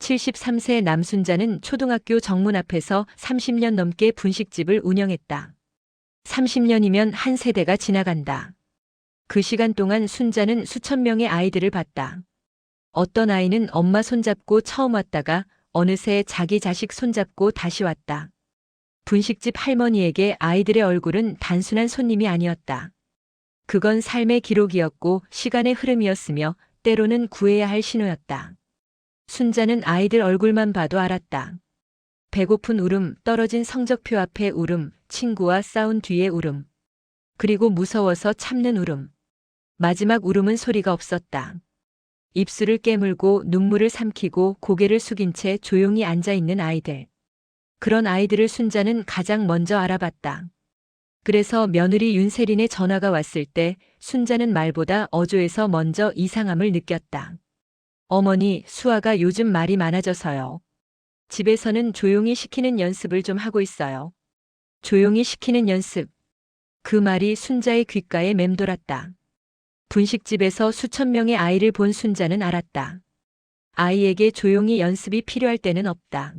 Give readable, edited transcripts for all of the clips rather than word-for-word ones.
73세 남순자는 초등학교 정문 앞에서 30년 넘게 분식집을 운영했다. 30년이면 한 세대가 지나간다. 그 시간 동안 순자는 수천 명의 아이들을 봤다. 어떤 아이는 엄마 손잡고 처음 왔다가 어느새 자기 자식 손잡고 다시 왔다. 분식집 할머니에게 아이들의 얼굴은 단순한 손님이 아니었다. 그건 삶의 기록이었고 시간의 흐름이었으며 때로는 구해야 할 신호였다. 순자는 아이들 얼굴만 봐도 알았다. 배고픈 울음, 떨어진 성적표 앞에 울음, 친구와 싸운 뒤의 울음. 그리고 무서워서 참는 울음. 마지막 울음은 소리가 없었다. 입술을 깨물고 눈물을 삼키고 고개를 숙인 채 조용히 앉아 있는 아이들. 그런 아이들을 순자는 가장 먼저 알아봤다. 그래서 며느리 윤세린의 전화가 왔을 때 순자는 말보다 어조에서 먼저 이상함을 느꼈다. 어머니, 수아가 요즘 말이 많아져서요. 집에서는 조용히 시키는 연습을 좀 하고 있어요. 조용히 시키는 연습. 그 말이 순자의 귓가에 맴돌았다. 분식집에서 수천 명의 아이를 본 순자는 알았다. 아이에게 조용히 연습이 필요할 때는 없다.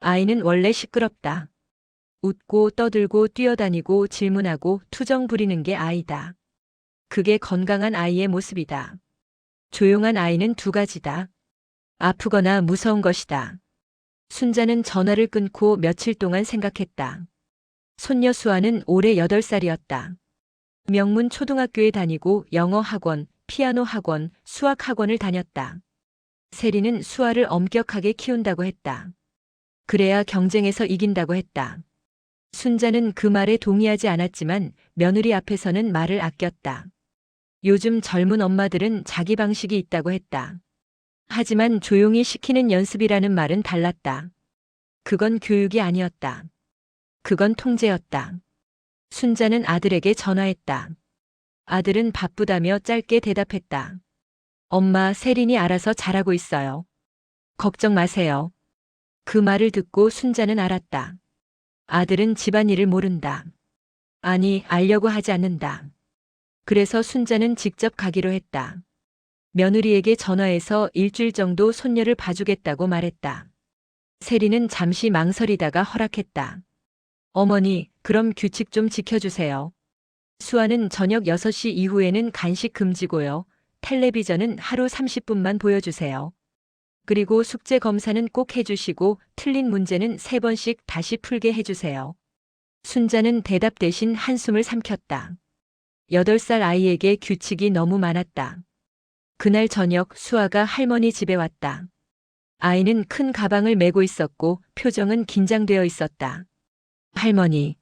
아이는 원래 시끄럽다. 웃고 떠들고 뛰어다니고 질문하고 투정 부리는 게 아이다. 그게 건강한 아이의 모습이다. 조용한 아이는 두 가지다. 아프거나 무서운 것이다. 순자는 전화를 끊고 며칠 동안 생각했다. 손녀 수아는 올해 8살이었다. 명문 초등학교에 다니고 영어 학원, 피아노 학원, 수학 학원을 다녔다. 세리는 수아를 엄격하게 키운다고 했다. 그래야 경쟁에서 이긴다고 했다. 순자는 그 말에 동의하지 않았지만 며느리 앞에서는 말을 아꼈다. 요즘 젊은 엄마들은 자기 방식이 있다고 했다. 하지만 조용히 시키는 연습이라는 말은 달랐다. 그건 교육이 아니었다. 그건 통제였다. 순자는 아들에게 전화했다. 아들은 바쁘다며 짧게 대답했다. 엄마, 세린이 알아서 잘하고 있어요. 걱정 마세요. 그 말을 듣고 순자는 알았다. 아들은 집안일을 모른다. 아니, 알려고 하지 않는다. 그래서 순자는 직접 가기로 했다. 며느리에게 전화해서 일주일 정도 손녀를 봐주겠다고 말했다. 세리는 잠시 망설이다가 허락했다. 어머니, 그럼 규칙 좀 지켜주세요. 수아는 저녁 6시 이후에는 간식 금지고요. 텔레비전은 하루 30분만 보여주세요. 그리고 숙제 검사는 꼭 해주시고 틀린 문제는 3번씩 다시 풀게 해주세요. 순자는 대답 대신 한숨을 삼켰다. 8살 아이에게 규칙이 너무 많았다. 그날 저녁 수아가 할머니 집에 왔다. 아이는 큰 가방을 메고 있었고 표정은 긴장되어 있었다. 할머니.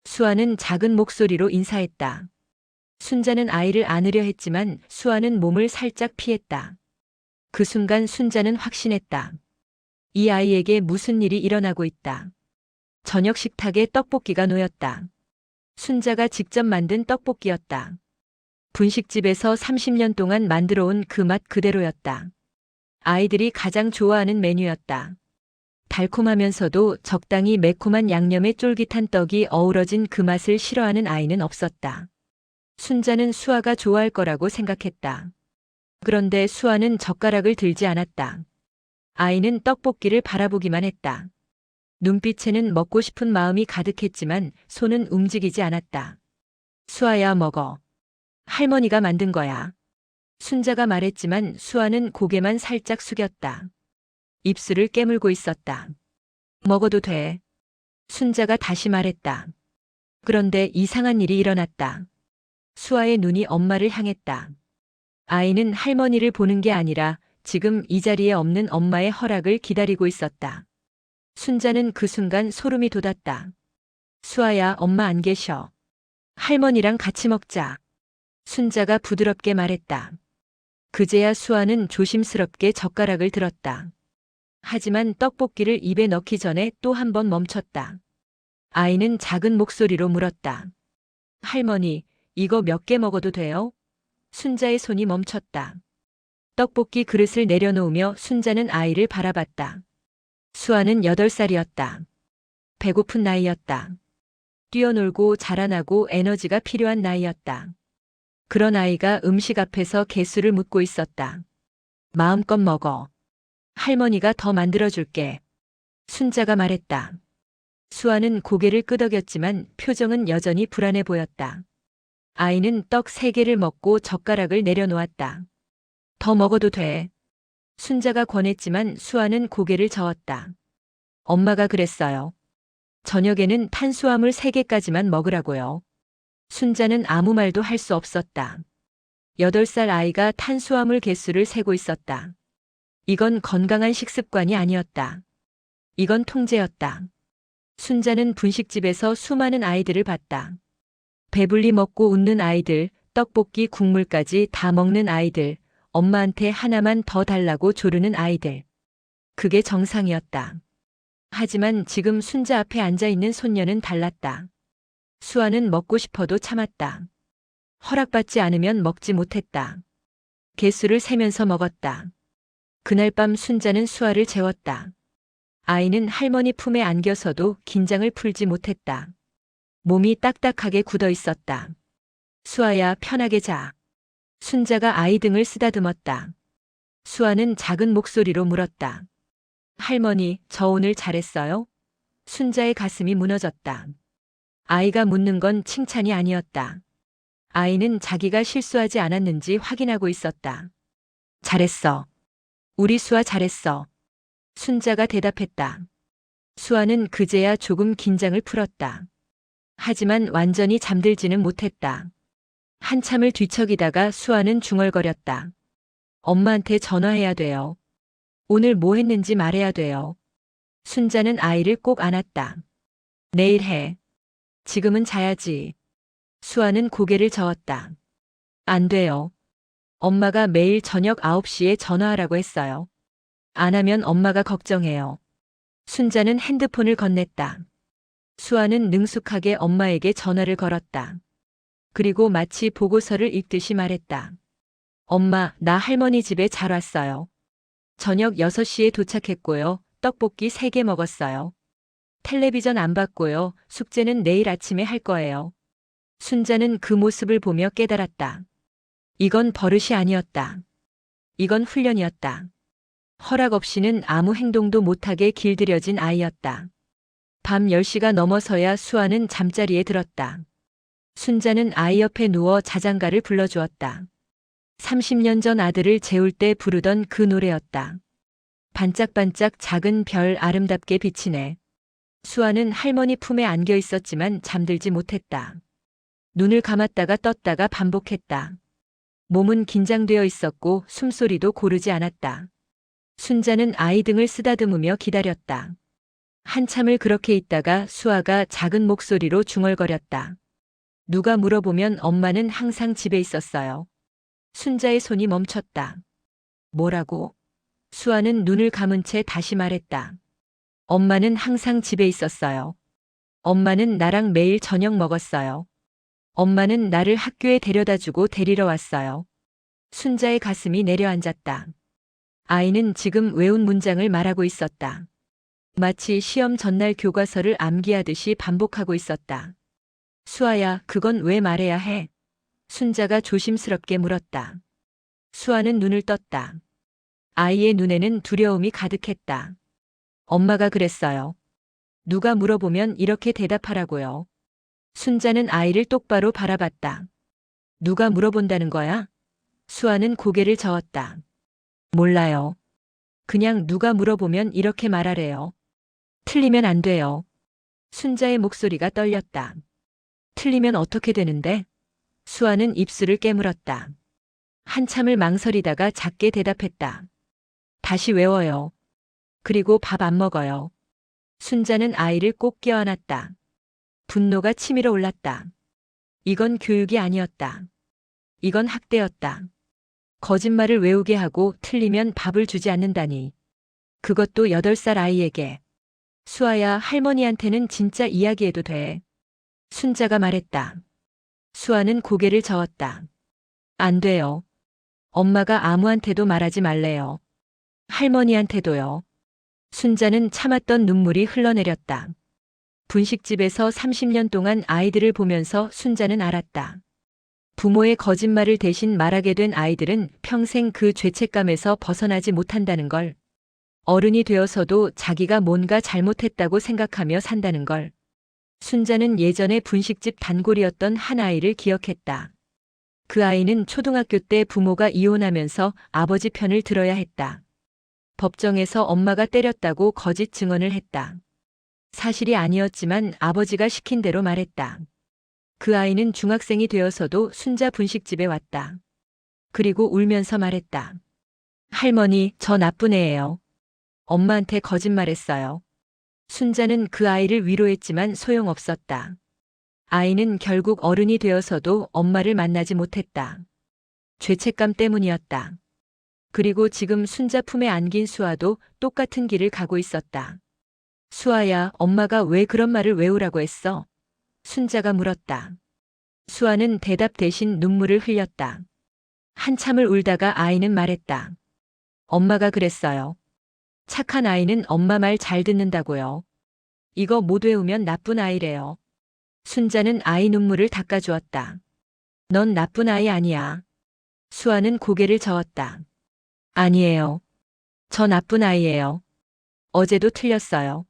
수아는 작은 목소리로 인사했다. 순자는 아이를 안으려 했지만 수아는 몸을 살짝 피했다. 그 순간 순자는 확신했다. 이 아이에게 무슨 일이 일어나고 있다. 저녁 식탁에 떡볶이가 놓였다. 순자가 직접 만든 떡볶이였다. 분식집에서 30년 동안 만들어 온 그 맛 그대로였다. 아이들이 가장 좋아하는 메뉴였다. 달콤하면서도 적당히 매콤한 양념에 쫄깃한 떡이 어우러진 그 맛을 싫어하는 아이는 없었다. 순자는 수아가 좋아할 거라고 생각했다. 그런데 수아는 젓가락을 들지 않았다. 아이는 떡볶이를 바라보기만 했다. 눈빛에는 먹고 싶은 마음이 가득했지만 손은 움직이지 않았다. 수아야, 먹어. 할머니가 만든 거야. 순자가 말했지만 수아는 고개만 살짝 숙였다. 입술을 깨물고 있었다. 먹어도 돼. 순자가 다시 말했다. 그런데 이상한 일이 일어났다. 수아의 눈이 엄마를 향했다. 아이는 할머니를 보는 게 아니라 지금 이 자리에 없는 엄마의 허락을 기다리고 있었다. 순자는 그 순간 소름이 돋았다. 수아야, 엄마 안 계셔. 할머니랑 같이 먹자. 순자가 부드럽게 말했다. 그제야 수아는 조심스럽게 젓가락을 들었다. 하지만 떡볶이를 입에 넣기 전에 또 한 번 멈췄다. 아이는 작은 목소리로 물었다. 할머니, 이거 몇 개 먹어도 돼요? 순자의 손이 멈췄다. 떡볶이 그릇을 내려놓으며 순자는 아이를 바라봤다. 수아는 8살이었다. 배고픈 나이였다. 뛰어놀고 자라나고 에너지가 필요한 나이였다. 그런 아이가 음식 앞에서 개수를 묻고 있었다. 마음껏 먹어. 할머니가 더 만들어줄게. 순자가 말했다. 수아는 고개를 끄덕였지만 표정은 여전히 불안해 보였다. 아이는 떡 3개를 먹고 젓가락을 내려놓았다. 더 먹어도 돼. 순자가 권했지만 수아는 고개를 저었다. 엄마가 그랬어요. 저녁에는 탄수화물 3개까지만 먹으라고요. 순자는 아무 말도 할 수 없었다. 8살 아이가 탄수화물 개수를 세고 있었다. 이건 건강한 식습관이 아니었다. 이건 통제였다. 순자는 분식집에서 수많은 아이들을 봤다. 배불리 먹고 웃는 아이들, 떡볶이 국물까지 다 먹는 아이들, 엄마한테 하나만 더 달라고 조르는 아이들. 그게 정상이었다. 하지만 지금 순자 앞에 앉아 있는 손녀는 달랐다. 수아는 먹고 싶어도 참았다. 허락받지 않으면 먹지 못했다. 개수를 세면서 먹었다. 그날 밤 순자는 수아를 재웠다. 아이는 할머니 품에 안겨서도 긴장을 풀지 못했다. 몸이 딱딱하게 굳어 있었다. 수아야, 편하게 자. 순자가 아이 등을 쓰다듬었다. 수아는 작은 목소리로 물었다. 할머니, 저 오늘 잘했어요? 순자의 가슴이 무너졌다. 아이가 묻는 건 칭찬이 아니었다. 아이는 자기가 실수하지 않았는지 확인하고 있었다. 잘했어. 우리 수아 잘했어. 순자가 대답했다. 수아는 그제야 조금 긴장을 풀었다. 하지만 완전히 잠들지는 못했다. 한참을 뒤척이다가 수아는 중얼거렸다. 엄마한테 전화해야 돼요. 오늘 뭐 했는지 말해야 돼요. 순자는 아이를 꼭 안았다. 내일 해. 지금은 자야지. 수아는 고개를 저었다. 안 돼요. 엄마가 매일 저녁 9시에 전화하라고 했어요. 안 하면 엄마가 걱정해요. 순자는 핸드폰을 건넸다. 수아는 능숙하게 엄마에게 전화를 걸었다. 그리고 마치 보고서를 읽듯이 말했다. 엄마, 나 할머니 집에 잘 왔어요. 저녁 6시에 도착했고요. 떡볶이 3개 먹었어요. 텔레비전 안 봤고요. 숙제는 내일 아침에 할 거예요. 순자는 그 모습을 보며 깨달았다. 이건 버릇이 아니었다. 이건 훈련이었다. 허락 없이는 아무 행동도 못하게 길들여진 아이였다. 밤 10시가 넘어서야 수아는 잠자리에 들었다. 순자는 아이 옆에 누워 자장가를 불러주었다. 30년 전 아들을 재울 때 부르던 그 노래였다. 반짝반짝 작은 별 아름답게 비치네. 수아는 할머니 품에 안겨 있었지만 잠들지 못했다. 눈을 감았다가 떴다가 반복했다. 몸은 긴장되어 있었고 숨소리도 고르지 않았다. 순자는 아이 등을 쓰다듬으며 기다렸다. 한참을 그렇게 있다가 수아가 작은 목소리로 중얼거렸다. 누가 물어보면 엄마는 항상 집에 있었어요. 순자의 손이 멈췄다. 뭐라고? 수아는 눈을 감은 채 다시 말했다. 엄마는 항상 집에 있었어요. 엄마는 나랑 매일 저녁 먹었어요. 엄마는 나를 학교에 데려다주고 데리러 왔어요. 순자의 가슴이 내려앉았다. 아이는 지금 외운 문장을 말하고 있었다. 마치 시험 전날 교과서를 암기하듯이 반복하고 있었다. 수아야, 그건 왜 말해야 해? 순자가 조심스럽게 물었다. 수아는 눈을 떴다. 아이의 눈에는 두려움이 가득했다. 엄마가 그랬어요. 누가 물어보면 이렇게 대답하라고요. 순자는 아이를 똑바로 바라봤다. 누가 물어본다는 거야? 수아는 고개를 저었다. 몰라요. 그냥 누가 물어보면 이렇게 말하래요. 틀리면 안 돼요. 순자의 목소리가 떨렸다. 틀리면 어떻게 되는데? 수아는 입술을 깨물었다. 한참을 망설이다가 작게 대답했다. 다시 외워요. 그리고 밥 안 먹어요. 순자는 아이를 꼭 껴안았다. 분노가 치밀어 올랐다. 이건 교육이 아니었다. 이건 학대였다. 거짓말을 외우게 하고 틀리면 밥을 주지 않는다니. 그것도 8살 아이에게. 수아야, 할머니한테는 진짜 이야기해도 돼. 순자가 말했다. 수아는 고개를 저었다. 안 돼요. 엄마가 아무한테도 말하지 말래요. 할머니한테도요. 순자는 참았던 눈물이 흘러내렸다. 분식집에서 30년 동안 아이들을 보면서 순자는 알았다. 부모의 거짓말을 대신 말하게 된 아이들은 평생 그 죄책감에서 벗어나지 못한다는 걸. 어른이 되어서도 자기가 뭔가 잘못했다고 생각하며 산다는 걸. 순자는 예전에 분식집 단골이었던 한 아이를 기억했다. 그 아이는 초등학교 때 부모가 이혼하면서 아버지 편을 들어야 했다. 법정에서 엄마가 때렸다고 거짓 증언을 했다. 사실이 아니었지만 아버지가 시킨 대로 말했다. 그 아이는 중학생이 되어서도 순자 분식집에 왔다. 그리고 울면서 말했다. 할머니, 저 나쁜 애예요. 엄마한테 거짓말했어요. 순자는 그 아이를 위로했지만 소용없었다. 아이는 결국 어른이 되어서도 엄마를 만나지 못했다. 죄책감 때문이었다. 그리고 지금 순자 품에 안긴 수아도 똑같은 길을 가고 있었다. 수아야, 엄마가 왜 그런 말을 외우라고 했어? 순자가 물었다. 수아는 대답 대신 눈물을 흘렸다. 한참을 울다가 아이는 말했다. 엄마가 그랬어요. 착한 아이는 엄마 말 잘 듣는다고요. 이거 못 외우면 나쁜 아이래요. 순자는 아이 눈물을 닦아주었다. 넌 나쁜 아이 아니야. 수아는 고개를 저었다. 아니에요. 저 나쁜 아이예요. 어제도 틀렸어요.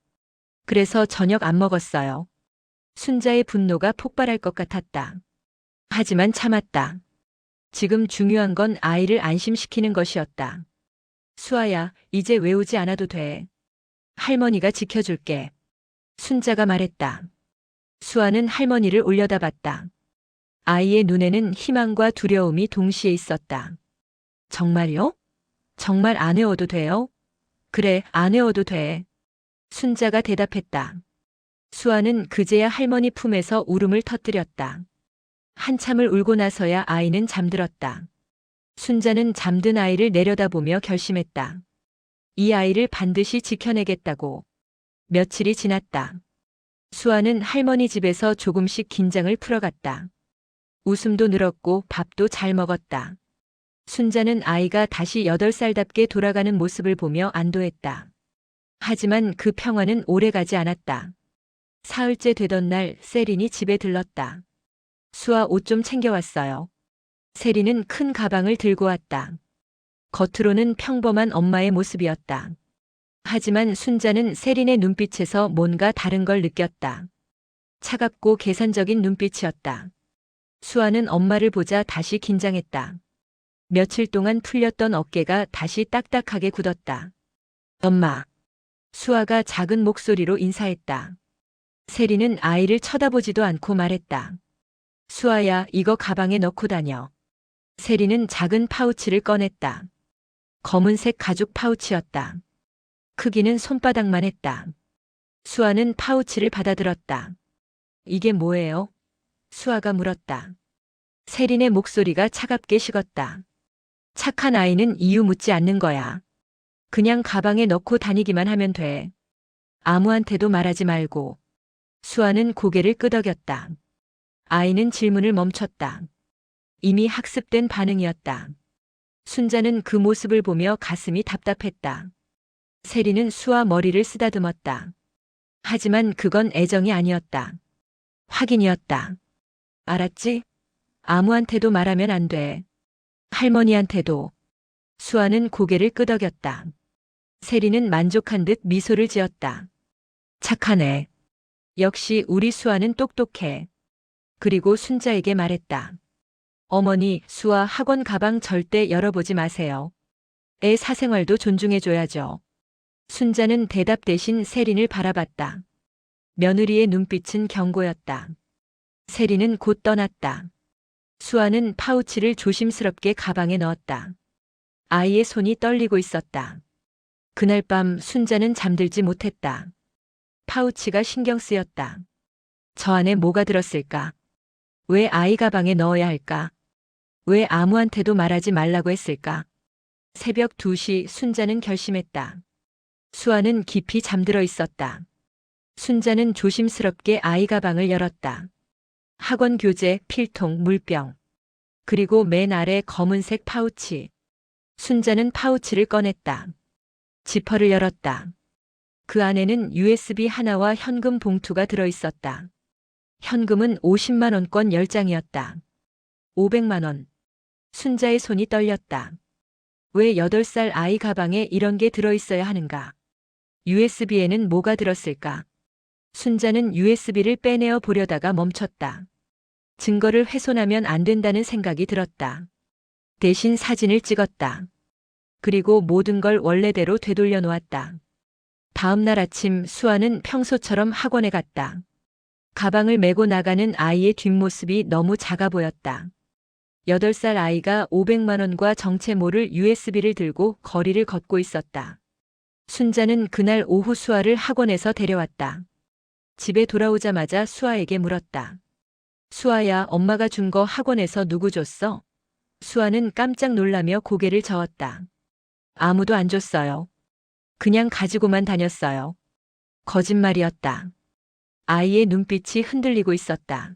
그래서 저녁 안 먹었어요. 순자의 분노가 폭발할 것 같았다. 하지만 참았다. 지금 중요한 건 아이를 안심시키는 것이었다. 수아야, 이제 외우지 않아도 돼. 할머니가 지켜줄게. 순자가 말했다. 수아는 할머니를 올려다봤다. 아이의 눈에는 희망과 두려움이 동시에 있었다. 정말요? 정말 안 외워도 돼요? 그래, 안 외워도 돼. 순자가 대답했다. 수아는 그제야 할머니 품에서 울음을 터뜨렸다. 한참을 울고 나서야 아이는 잠들었다. 순자는 잠든 아이를 내려다보며 결심했다. 이 아이를 반드시 지켜내겠다고. 며칠이 지났다. 수아는 할머니 집에서 조금씩 긴장을 풀어갔다. 웃음도 늘었고 밥도 잘 먹었다. 순자는 아이가 다시 8살답게 돌아가는 모습을 보며 안도했다. 하지만 그 평화는 오래가지 않았다. 사흘째 되던 날 세린이 집에 들렀다. 수아, 옷 좀 챙겨왔어요. 세린은 큰 가방을 들고 왔다. 겉으로는 평범한 엄마의 모습이었다. 하지만 순자는 세린의 눈빛에서 뭔가 다른 걸 느꼈다. 차갑고 계산적인 눈빛이었다. 수아는 엄마를 보자 다시 긴장했다. 며칠 동안 풀렸던 어깨가 다시 딱딱하게 굳었다. 엄마. 수아가 작은 목소리로 인사했다. 세린은 아이를 쳐다보지도 않고 말했다. 수아야, 이거 가방에 넣고 다녀. 세린은 작은 파우치를 꺼냈다. 검은색 가죽 파우치였다. 크기는 손바닥만 했다. 수아는 파우치를 받아들었다. 이게 뭐예요? 수아가 물었다. 세린의 목소리가 차갑게 식었다. 착한 아이는 이유 묻지 않는 거야. 그냥 가방에 넣고 다니기만 하면 돼. 아무한테도 말하지 말고. 수아는 고개를 끄덕였다. 아이는 질문을 멈췄다. 이미 학습된 반응이었다. 순자는 그 모습을 보며 가슴이 답답했다. 세린은 수아 머리를 쓰다듬었다. 하지만 그건 애정이 아니었다. 확인이었다. 알았지? 아무한테도 말하면 안 돼. 할머니한테도. 수아는 고개를 끄덕였다. 세린은 만족한 듯 미소를 지었다. 착하네. 역시 우리 수아는 똑똑해. 그리고 순자에게 말했다. 어머니, 수아 학원 가방 절대 열어보지 마세요. 애 사생활도 존중해줘야죠. 순자는 대답 대신 세린을 바라봤다. 며느리의 눈빛은 경고였다. 세린은 곧 떠났다. 수아는 파우치를 조심스럽게 가방에 넣었다. 아이의 손이 떨리고 있었다. 그날 밤 순자는 잠들지 못했다. 파우치가 신경 쓰였다. 저 안에 뭐가 들었을까? 왜 아이 가방에 넣어야 할까? 왜 아무한테도 말하지 말라고 했을까? 새벽 2시 순자는 결심했다. 수아는 깊이 잠들어 있었다. 순자는 조심스럽게 아이 가방을 열었다. 학원 교재, 필통, 물병. 그리고 맨 아래 검은색 파우치. 순자는 파우치를 꺼냈다. 지퍼를 열었다. 그 안에는 USB 하나와 현금 봉투가 들어 있었다. 현금은 50만 원권 10장이었다. 500만 원. 순자의 손이 떨렸다. 왜 8살 아이 가방에 이런 게 들어있어야 하는가? USB에는 뭐가 들었을까? 순자는 USB를 빼내어 보려다가 멈췄다. 증거를 훼손하면 안 된다는 생각이 들었다. 대신 사진을 찍었다. 그리고 모든 걸 원래대로 되돌려 놓았다. 다음 날 아침 수아는 평소처럼 학원에 갔다. 가방을 메고 나가는 아이의 뒷모습이 너무 작아 보였다. 8살 아이가 500만 원과 정체 모를 USB를 들고 거리를 걷고 있었다. 순자는 그날 오후 수아를 학원에서 데려왔다. 집에 돌아오자마자 수아에게 물었다. 수아야, 엄마가 준 거 학원에서 누구 줬어? 수아는 깜짝 놀라며 고개를 저었다. 아무도 안 줬어요. 그냥 가지고만 다녔어요. 거짓말이었다. 아이의 눈빛이 흔들리고 있었다.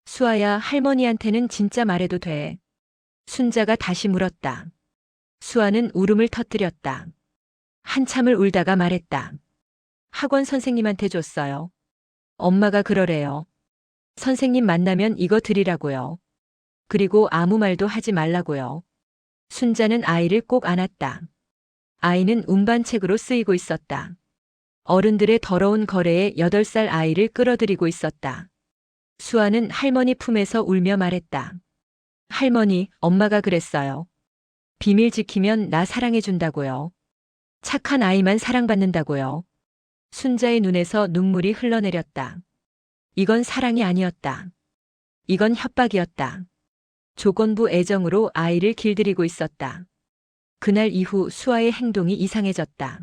수아야, 할머니한테는 진짜 말해도 돼. 순자가 다시 물었다. 수아는 울음을 터뜨렸다. 한참을 울다가 말했다. 학원 선생님한테 줬어요. 엄마가 그러래요. 선생님 만나면 이거 드리라고요. 그리고 아무 말도 하지 말라고요. 순자는 아이를 꼭 안았다. 아이는 운반책으로 쓰이고 있었다. 어른들의 더러운 거래에 8살 아이를 끌어들이고 있었다. 수아는 할머니 품에서 울며 말했다. 할머니, 엄마가 그랬어요. 비밀 지키면 나 사랑해준다고요. 착한 아이만 사랑받는다고요. 순자의 눈에서 눈물이 흘러내렸다. 이건 사랑이 아니었다. 이건 협박이었다. 조건부 애정으로 아이를 길들이고 있었다. 그날 이후 수아의 행동이 이상해졌다.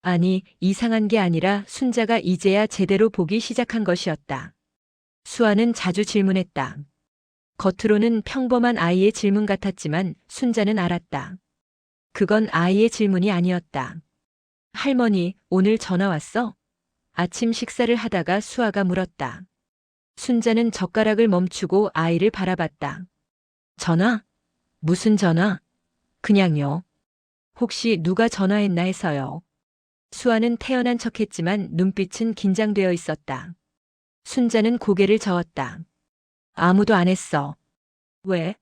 아니, 이상한 게 아니라 순자가 이제야 제대로 보기 시작한 것이었다. 수아는 자주 질문했다. 겉으로는 평범한 아이의 질문 같았지만 순자는 알았다. 그건 아이의 질문이 아니었다. 할머니, 오늘 전화 왔어? 아침 식사를 하다가 수아가 물었다. 순자는 젓가락을 멈추고 아이를 바라봤다. 전화? 무슨 전화? 그냥요. 혹시 누가 전화했나 해서요. 수아는 태연한 척했지만 눈빛은 긴장되어 있었다. 순자는 고개를 저었다. 아무도 안 했어. 왜?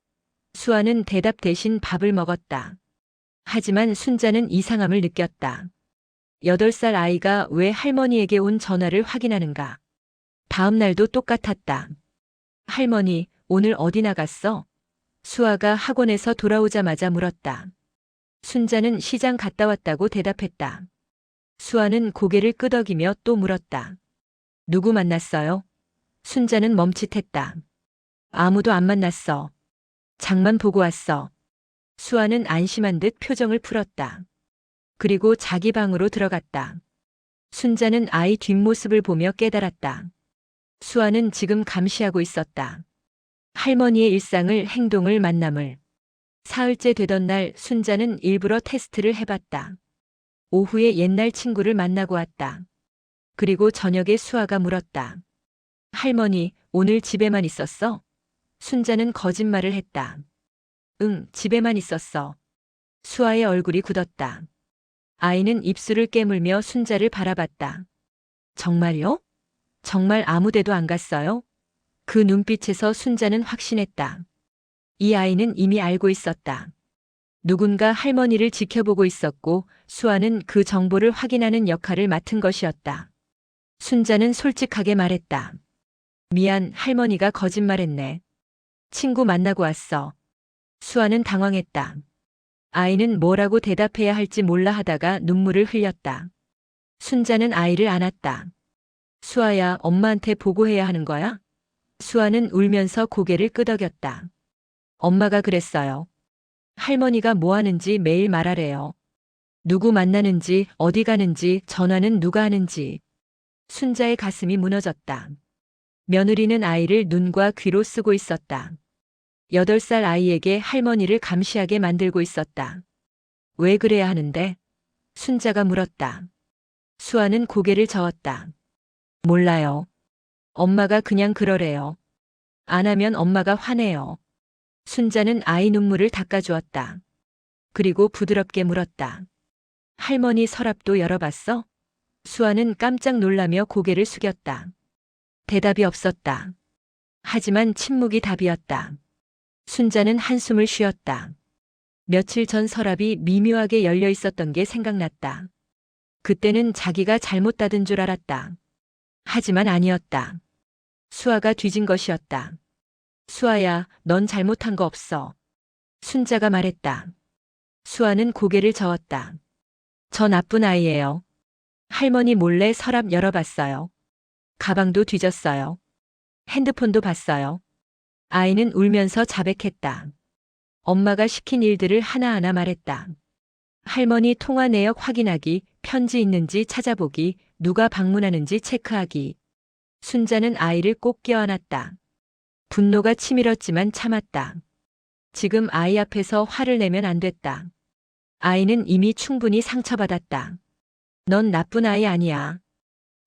수아는 대답 대신 밥을 먹었다. 하지만 순자는 이상함을 느꼈다. 8살 아이가 왜 할머니에게 온 전화를 확인하는가? 다음 날도 똑같았다. 할머니, 오늘 어디 나갔어? 수아가 학원에서 돌아오자마자 물었다. 순자는 시장 갔다 왔다고 대답했다. 수아는 고개를 끄덕이며 또 물었다. 누구 만났어요? 순자는 멈칫했다. 아무도 안 만났어. 장만 보고 왔어. 수아는 안심한 듯 표정을 풀었다. 그리고 자기 방으로 들어갔다. 순자는 아이 뒷모습을 보며 깨달았다. 수아는 지금 감시하고 있었다. 할머니의 일상을, 행동을, 만남을. 사흘째 되던 날 순자는 일부러 테스트를 해봤다. 오후에 옛날 친구를 만나고 왔다. 그리고 저녁에 수아가 물었다. 할머니, 오늘 집에만 있었어? 순자는 거짓말을 했다. 응, 집에만 있었어. 수아의 얼굴이 굳었다. 아이는 입술을 깨물며 순자를 바라봤다. 정말요? 정말 아무 데도 안 갔어요? 그 눈빛에서 순자는 확신했다. 이 아이는 이미 알고 있었다. 누군가 할머니를 지켜보고 있었고 수아는 그 정보를 확인하는 역할을 맡은 것이었다. 순자는 솔직하게 말했다. 미안, 할머니가 거짓말했네. 친구 만나고 왔어. 수아는 당황했다. 아이는 뭐라고 대답해야 할지 몰라 하다가 눈물을 흘렸다. 순자는 아이를 안았다. 수아야, 엄마한테 보고해야 하는 거야? 수아는 울면서 고개를 끄덕였다. 엄마가 그랬어요. 할머니가 뭐 하는지 매일 말하래요. 누구 만나는지, 어디 가는지, 전화는 누가 하는지. 순자의 가슴이 무너졌다. 며느리는 아이를 눈과 귀로 쓰고 있었다. 8살 아이에게 할머니를 감시하게 만들고 있었다. 왜 그래야 하는데? 순자가 물었다. 수아는 고개를 저었다. 몰라요. 엄마가 그냥 그러래요. 안 하면 엄마가 화내요. 순자는 아이 눈물을 닦아주었다. 그리고 부드럽게 물었다. 할머니 서랍도 열어봤어? 수아는 깜짝 놀라며 고개를 숙였다. 대답이 없었다. 하지만 침묵이 답이었다. 순자는 한숨을 쉬었다. 며칠 전 서랍이 미묘하게 열려 있었던 게 생각났다. 그때는 자기가 잘못 닫은 줄 알았다. 하지만 아니었다. 수아가 뒤진 것이었다. 수아야, 넌 잘못한 거 없어. 순자가 말했다. 수아는 고개를 저었다. 저 나쁜 아이예요. 할머니 몰래 서랍 열어봤어요. 가방도 뒤졌어요. 핸드폰도 봤어요. 아이는 울면서 자백했다. 엄마가 시킨 일들을 하나하나 말했다. 할머니 통화 내역 확인하기, 편지 있는지 찾아보기, 누가 방문하는지 체크하기. 순자는 아이를 꼭 껴안았다. 분노가 치밀었지만 참았다. 지금 아이 앞에서 화를 내면 안 됐다. 아이는 이미 충분히 상처받았다. 넌 나쁜 아이 아니야.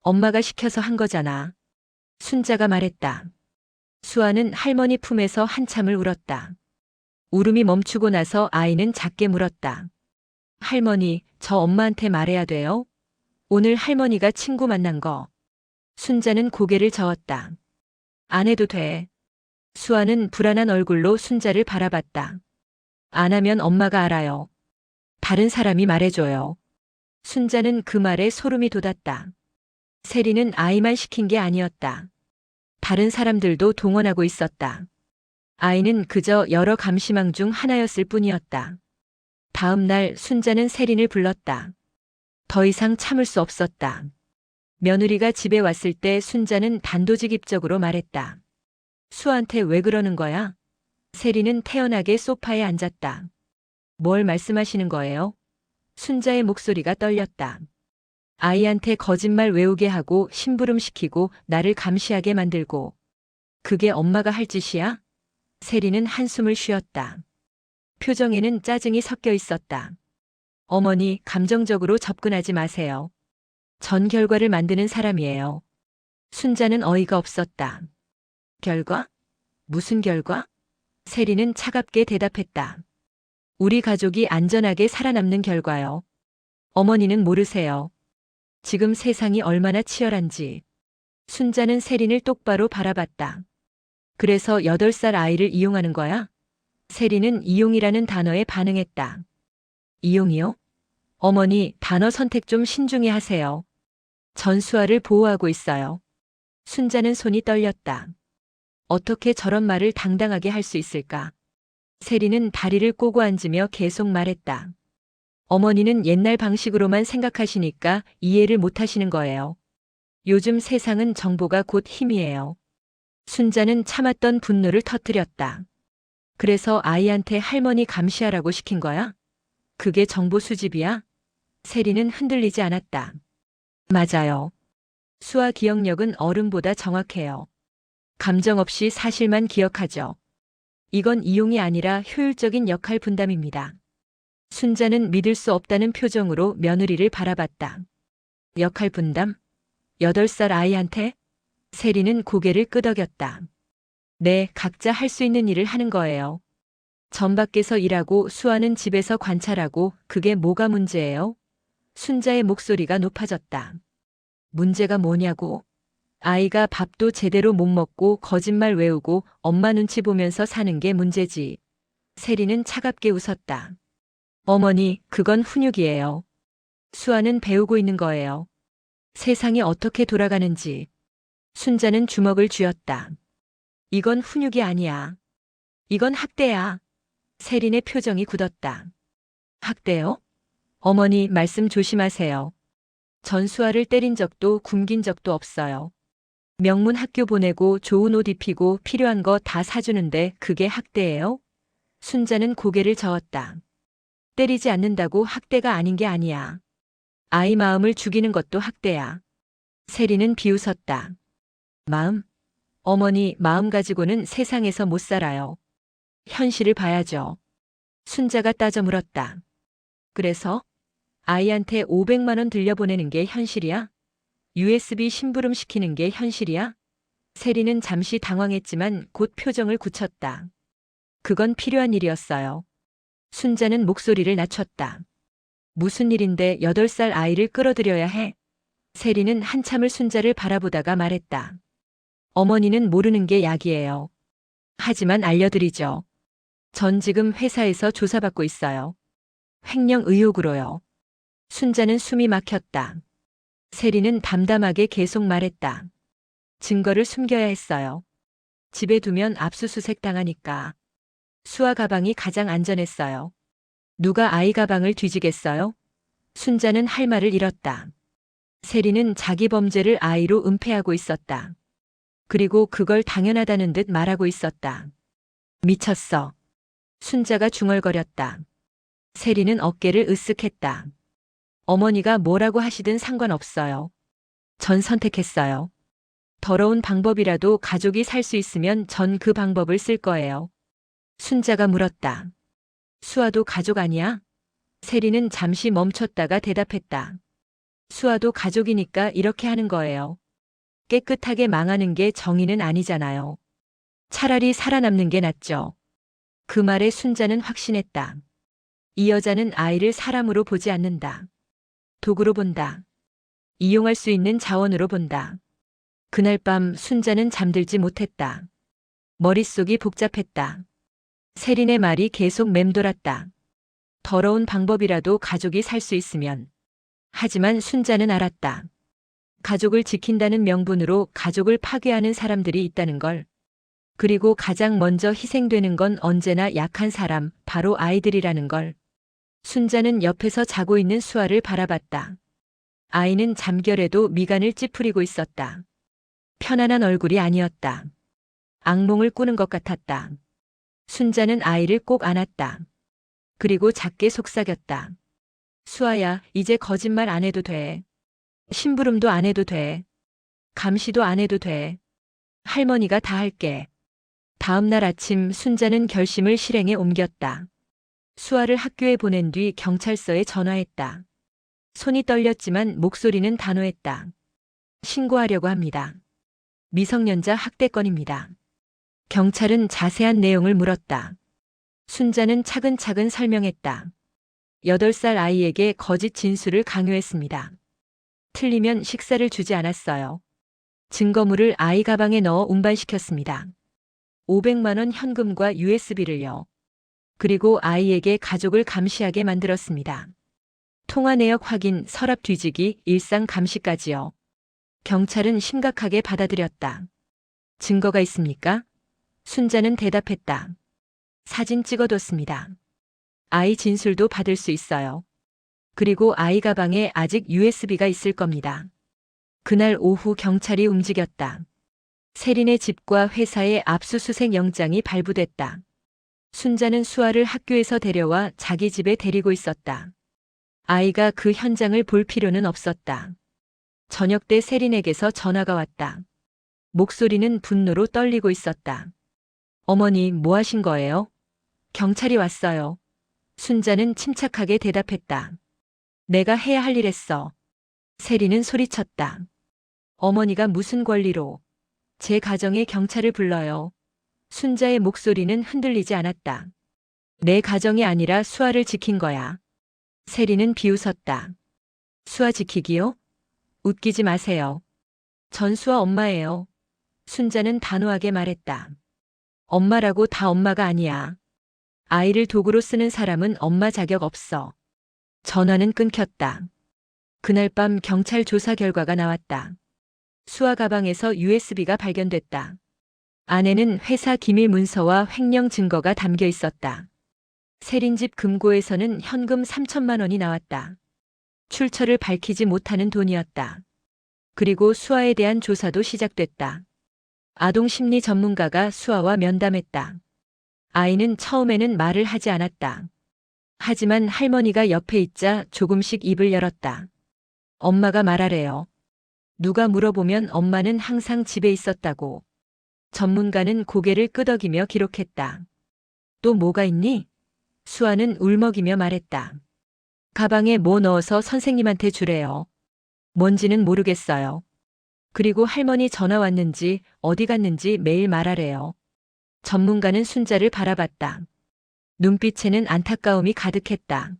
엄마가 시켜서 한 거잖아. 순자가 말했다. 수아는 할머니 품에서 한참을 울었다. 울음이 멈추고 나서 아이는 작게 물었다. 할머니, 저 엄마한테 말해야 돼요? 오늘 할머니가 친구 만난 거. 순자는 고개를 저었다. 안 해도 돼. 수아는 불안한 얼굴로 순자를 바라봤다. 안 하면 엄마가 알아요. 다른 사람이 말해줘요. 순자는 그 말에 소름이 돋았다. 세리는 아이만 시킨 게 아니었다. 다른 사람들도 동원하고 있었다. 아이는 그저 여러 감시망 중 하나였을 뿐이었다. 다음 날 순자는 세린을 불렀다. 더 이상 참을 수 없었다. 며느리가 집에 왔을 때 순자는 단도직입적으로 말했다. 수아한테 왜 그러는 거야? 세린은 태연하게 소파에 앉았다. 뭘 말씀하시는 거예요? 순자의 목소리가 떨렸다. 아이한테 거짓말 외우게 하고 심부름시키고 나를 감시하게 만들고. 그게 엄마가 할 짓이야? 세린은 한숨을 쉬었다. 표정에는 짜증이 섞여 있었다. 어머니, 감정적으로 접근하지 마세요. 전 결과를 만드는 사람이에요. 순자는 어이가 없었다. 결과? 무슨 결과? 세린은 차갑게 대답했다. 우리 가족이 안전하게 살아남는 결과요. 어머니는 모르세요. 지금 세상이 얼마나 치열한지. 순자는 세린을 똑바로 바라봤다. 그래서 8살 아이를 이용하는 거야? 세린은 이용이라는 단어에 반응했다. 이용이요? 어머니, 단어 선택 좀 신중히 하세요. 전수아를 보호하고 있어요. 순자는 손이 떨렸다. 어떻게 저런 말을 당당하게 할 수 있을까? 세린은 다리를 꼬고 앉으며 계속 말했다. 어머니는 옛날 방식으로만 생각하시니까 이해를 못 하시는 거예요. 요즘 세상은 정보가 곧 힘이에요. 순자는 참았던 분노를 터뜨렸다. 그래서 아이한테 할머니 감시하라고 시킨 거야? 그게 정보 수집이야? 세린은 흔들리지 않았다. 맞아요. 수아 기억력은 어른보다 정확해요. 감정 없이 사실만 기억하죠. 이건 이용이 아니라 효율적인 역할 분담입니다. 순자는 믿을 수 없다는 표정으로 며느리를 바라봤다. 역할 분담? 8살 아이한테? 세린은 고개를 끄덕였다. 네, 각자 할 수 있는 일을 하는 거예요. 전 밖에서 일하고 수아는 집에서 관찰하고 그게 뭐가 문제예요? 순자의 목소리가 높아졌다. 문제가 뭐냐고? 아이가 밥도 제대로 못 먹고 거짓말 외우고 엄마 눈치 보면서 사는 게 문제지. 세린은 차갑게 웃었다. 어머니, 그건 훈육이에요. 수아는 배우고 있는 거예요. 세상이 어떻게 돌아가는지. 순자는 주먹을 쥐었다. 이건 훈육이 아니야. 이건 학대야. 세린의 표정이 굳었다. 학대요? 어머니, 말씀 조심하세요. 전수아를 때린 적도 굶긴 적도 없어요. 명문 학교 보내고 좋은 옷 입히고 필요한 거 다 사주는데 그게 학대예요? 순자는 고개를 저었다. 때리지 않는다고 학대가 아닌 게 아니야. 아이 마음을 죽이는 것도 학대야. 세린은 비웃었다. 마음? 어머니, 마음 가지고는 세상에서 못 살아요. 현실을 봐야죠. 순자가 따져 물었다. 그래서? 아이한테 500만 원 들려보내는 게 현실이야? USB 심부름 시키는 게 현실이야? 세린은 잠시 당황했지만 곧 표정을 굳혔다. 그건 필요한 일이었어요. 순자는 목소리를 낮췄다. 무슨 일인데 8살 아이를 끌어들여야 해? 세린은 한참을 순자를 바라보다가 말했다. 어머니는 모르는 게 약이에요. 하지만 알려드리죠. 전 지금 회사에서 조사받고 있어요. 횡령 의혹으로요. 순자는 숨이 막혔다. 세리는 담담하게 계속 말했다. 증거를 숨겨야 했어요. 집에 두면 압수수색 당하니까. 수아 가방이 가장 안전했어요. 누가 아이 가방을 뒤지겠어요? 순자는 할 말을 잃었다. 세리는 자기 범죄를 아이로 은폐하고 있었다. 그리고 그걸 당연하다는 듯 말하고 있었다. 미쳤어. 순자가 중얼거렸다. 세리는 어깨를 으쓱했다. 어머니가 뭐라고 하시든 상관없어요. 전 선택했어요. 더러운 방법이라도 가족이 살 수 있으면 전 그 방법을 쓸 거예요. 순자가 물었다. 수아도 가족 아니야? 세리는 잠시 멈췄다가 대답했다. 수아도 가족이니까 이렇게 하는 거예요. 깨끗하게 망하는 게 정의는 아니잖아요. 차라리 살아남는 게 낫죠. 그 말에 순자는 확신했다. 이 여자는 아이를 사람으로 보지 않는다. 도구로 본다. 이용할 수 있는 자원으로 본다. 그날 밤 순자는 잠들지 못했다. 머릿속이 복잡했다. 세린의 말이 계속 맴돌았다. 더러운 방법이라도 가족이 살 수 있으면. 하지만 순자는 알았다. 가족을 지킨다는 명분으로 가족을 파괴하는 사람들이 있다는 걸. 그리고 가장 먼저 희생되는 건 언제나 약한 사람, 바로 아이들이라는 걸. 순자는 옆에서 자고 있는 수아를 바라봤다. 아이는 잠결에도 미간을 찌푸리고 있었다. 편안한 얼굴이 아니었다. 악몽을 꾸는 것 같았다. 순자는 아이를 꼭 안았다. 그리고 작게 속삭였다. 수아야, 이제 거짓말 안 해도 돼. 심부름도 안 해도 돼. 감시도 안 해도 돼. 할머니가 다 할게. 다음 날 아침 순자는 결심을 실행에 옮겼다. 수아를 학교에 보낸 뒤 경찰서에 전화했다. 손이 떨렸지만 목소리는 단호했다. 신고하려고 합니다. 미성년자 학대건입니다. 경찰은 자세한 내용을 물었다. 순자는 차근차근 설명했다. 8살 아이에게 거짓 진술을 강요했습니다. 틀리면 식사를 주지 않았어요. 증거물을 아이 가방에 넣어 운반시켰습니다. 500만 원 현금과 USB를요. 그리고 아이에게 가족을 감시하게 만들었습니다. 통화 내역 확인, 서랍 뒤지기, 일상 감시까지요. 경찰은 심각하게 받아들였다. 증거가 있습니까? 순자는 대답했다. 사진 찍어뒀습니다. 아이 진술도 받을 수 있어요. 그리고 아이 가방에 아직 USB가 있을 겁니다. 그날 오후 경찰이 움직였다. 세린의 집과 회사에 압수수색 영장이 발부됐다. 순자는 수아를 학교에서 데려와 자기 집에 데리고 있었다. 아이가 그 현장을 볼 필요는 없었다. 저녁 때 세린에게서 전화가 왔다. 목소리는 분노로 떨리고 있었다. 어머니, 뭐 하신 거예요? 경찰이 왔어요. 순자는 침착하게 대답했다. 내가 해야 할 일 했어. 세린은 소리쳤다. 어머니가 무슨 권리로 제 가정에 경찰을 불러요. 순자의 목소리는 흔들리지 않았다. 내 가정이 아니라 수아를 지킨 거야. 세린은 비웃었다. 수아 지키기요? 웃기지 마세요. 전 수아 엄마예요. 순자는 단호하게 말했다. 엄마라고 다 엄마가 아니야. 아이를 도구로 쓰는 사람은 엄마 자격 없어. 전화는 끊겼다. 그날 밤 경찰 조사 결과가 나왔다. 수아 가방에서 USB가 발견됐다. 안에는 회사 기밀 문서와 횡령 증거가 담겨 있었다. 세린집 금고에서는 현금 3천만 원이 나왔다. 출처를 밝히지 못하는 돈이었다. 그리고 수아에 대한 조사도 시작됐다. 아동 심리 전문가가 수아와 면담했다. 아이는 처음에는 말을 하지 않았다. 하지만 할머니가 옆에 있자 조금씩 입을 열었다. 엄마가 말하래요. 누가 물어보면 엄마는 항상 집에 있었다고. 전문가는 고개를 끄덕이며 기록했다. 또 뭐가 있니? 수아는 울먹이며 말했다. 가방에 뭐 넣어서 선생님한테 주래요. 뭔지는 모르겠어요. 그리고 할머니 전화 왔는지 어디 갔는지 매일 말하래요. 전문가는 순자를 바라봤다. 눈빛에는 안타까움이 가득했다.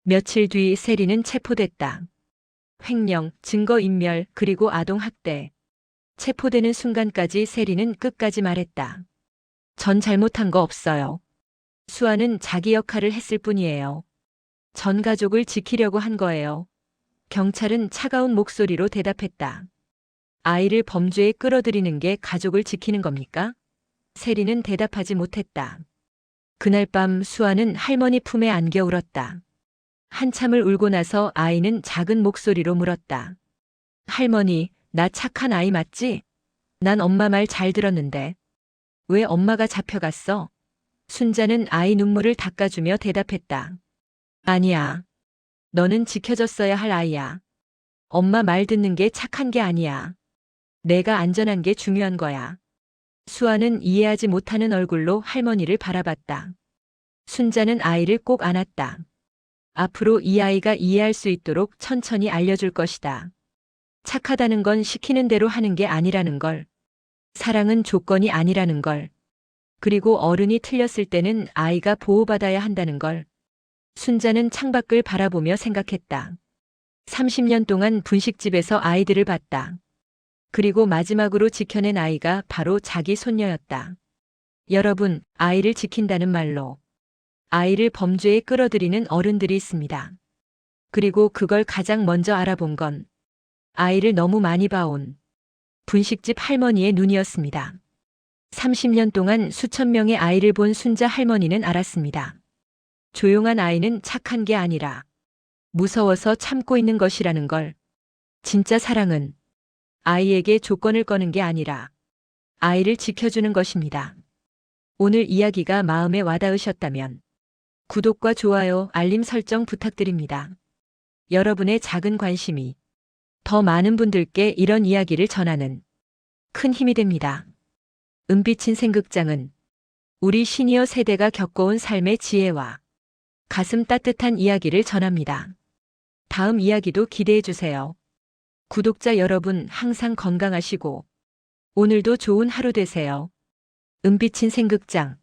며칠 뒤 세리는 체포됐다. 횡령, 증거인멸, 그리고 아동학대. 체포되는 순간까지 세리는 끝까지 말했다. 전 잘못한 거 없어요. 수아는 자기 역할을 했을 뿐이에요. 전 가족을 지키려고 한 거예요. 경찰은 차가운 목소리로 대답했다. 아이를 범죄에 끌어들이는 게 가족을 지키는 겁니까? 세리는 대답하지 못했다. 그날 밤 수아는 할머니 품에 안겨 울었다. 한참을 울고 나서 아이는 작은 목소리로 물었다. 할머니, 나 착한 아이 맞지? 난 엄마 말 잘 들었는데. 왜 엄마가 잡혀갔어? 순자는 아이 눈물을 닦아주며 대답했다. 아니야. 너는 지켜줬어야 할 아이야. 엄마 말 듣는 게 착한 게 아니야. 내가 안전한 게 중요한 거야. 수아는 이해하지 못하는 얼굴로 할머니를 바라봤다. 순자는 아이를 꼭 안았다. 앞으로 이 아이가 이해할 수 있도록 천천히 알려줄 것이다. 착하다는 건 시키는 대로 하는 게 아니라는 걸. 사랑은 조건이 아니라는 걸. 그리고 어른이 틀렸을 때는 아이가 보호받아야 한다는 걸. 순자는 창밖을 바라보며 생각했다. 30년 동안 분식집에서 아이들을 봤다. 그리고 마지막으로 지켜낸 아이가 바로 자기 손녀였다. 여러분, 아이를 지킨다는 말로 아이를 범죄에 끌어들이는 어른들이 있습니다. 그리고 그걸 가장 먼저 알아본 건 아이를 너무 많이 봐온 분식집 할머니의 눈이었습니다. 30년 동안 수천 명의 아이를 본 순자 할머니는 알았습니다. 조용한 아이는 착한 게 아니라 무서워서 참고 있는 것이라는 걸. 진짜 사랑은 아이에게 조건을 거는 게 아니라 아이를 지켜주는 것입니다. 오늘 이야기가 마음에 와닿으셨다면 구독과 좋아요, 알림 설정 부탁드립니다. 여러분의 작은 관심이 더 많은 분들께 이런 이야기를 전하는 큰 힘이 됩니다. 은빛인 생극장은 우리 시니어 세대가 겪어온 삶의 지혜와 가슴 따뜻한 이야기를 전합니다. 다음 이야기도 기대해 주세요. 구독자 여러분 항상 건강하시고 오늘도 좋은 하루 되세요. 은빛인 생극장